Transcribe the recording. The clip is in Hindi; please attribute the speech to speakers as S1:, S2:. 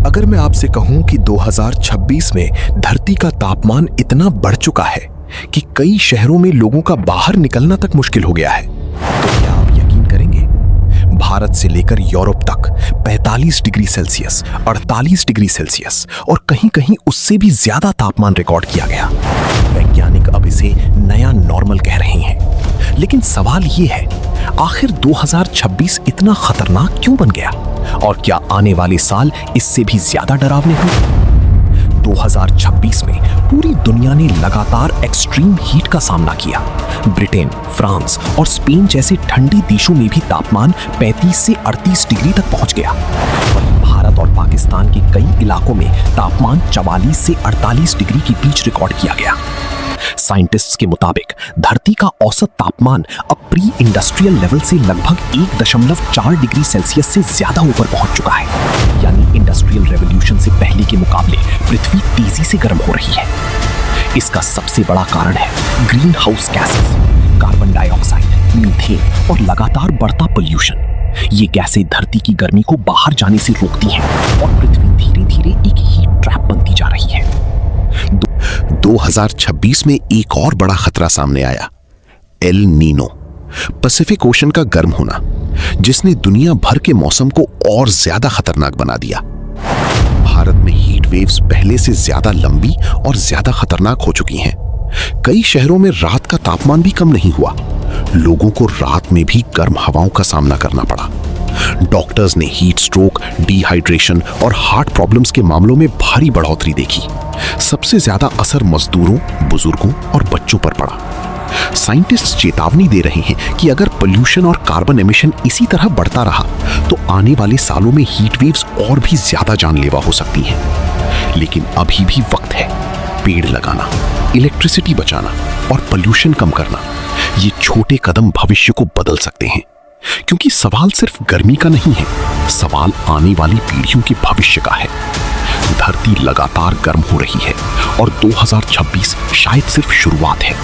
S1: अगर मैं आपसे कहूं कि 2026 में धरती का तापमान इतना बढ़ चुका है कि कई शहरों में लोगों का बाहर निकलना तक मुश्किल हो गया है, तो क्या आप यकीन करेंगे? भारत से लेकर यूरोप तक 45 डिग्री सेल्सियस, 48 डिग्री सेल्सियस और कहीं-कहीं उससे भी ज्यादा तापमान रिकॉर्ड किया गया। वैज्ञानिक अब इसे नया नॉर्मल कह रहे हैं। लेकिन सवाल ये है, आखिर 2026 इतना खतरनाक क्यों बन गया? और क्या आने वाले साल इससे भी ज्यादा डरावने होंगे? 2026 में पूरी दुनिया ने लगातार एक्सट्रीम हीट का सामना किया। ब्रिटेन, फ्रांस और स्पेन जैसे ठंडे देशों में भी तापमान 35 से 38 डिग्री तक पहुंच गया। वहीं भारत और पाकिस्तान के कई इलाकों में तापमान 44 से 48 डिग्री के बीच रिकॉर्ड किया गया। साइंटिस्ट्स के मुताबिक धरती का औसत तापमान अब प्री इंडस्ट्रियल लेवल से लगभग 1.4 डिग्री सेल्सियस से ज्यादा ऊपर पहुंच चुका है। यानी इंडस्ट्रियल रेवोल्यूशन से पहले के मुकाबले पृथ्वी तेजी से गर्म हो रही है। इसका सबसे बड़ा कारण है green house gases, carbon dioxide, methane और लगातार बढ़ता पोल्यूशन। ये गैसें धरती की गर्मी को बाहर जाने से रोकती हैं और पृथ्वी धीरे-धीरे एक हीट ट्रैप बनती जा रही है।
S2: 2026 में एक और बड़ा खतरा सामने आया, एल नीनो, पैसिफिक ओशन का गर्म होना, जिसने दुनिया भर के मौसम को और ज्यादा खतरनाक बना दिया। भारत में हीट वेव्स पहले से ज्यादा लंबी और ज्यादा खतरनाक हो चुकी हैं। कई शहरों में रात का तापमान भी कम नहीं हुआ। लोगों को रात में भी गर्म हवाओं का सामना करना पड़ा। डॉक्टर्स ने हीट स्ट्रोक, डिहाइड्रेशन और हार्ट प्रॉब्लम्स के मामलों में भारी बढ़ोतरी देखी। सबसे ज्यादा असर मजदूरों, बुजुर्गों और बच्चों पर पड़ा। साइंटिस्ट चेतावनी दे रहे हैं कि अगर पोल्यूशन और कार्बन एमिशन इसी तरह बढ़ता रहा तो आने वाले सालों में हीट वेव्स और भी ज्यादा जानलेवा हो सकती हैं। लेकिन अभी भी वक्त है। पेड़ लगाना, इलेक्ट्रिसिटी बचाना और पोल्यूशन कम करना, ये छोटे कदम भविष्य को बदल सकते हैं। क्योंकि सवाल सिर्फ गर्मी का नहीं है, सवाल आने वाली पीढ़ियों के भविष्य का है। धरती लगातार गर्म हो रही है और 2026 शायद सिर्फ शुरुआत है।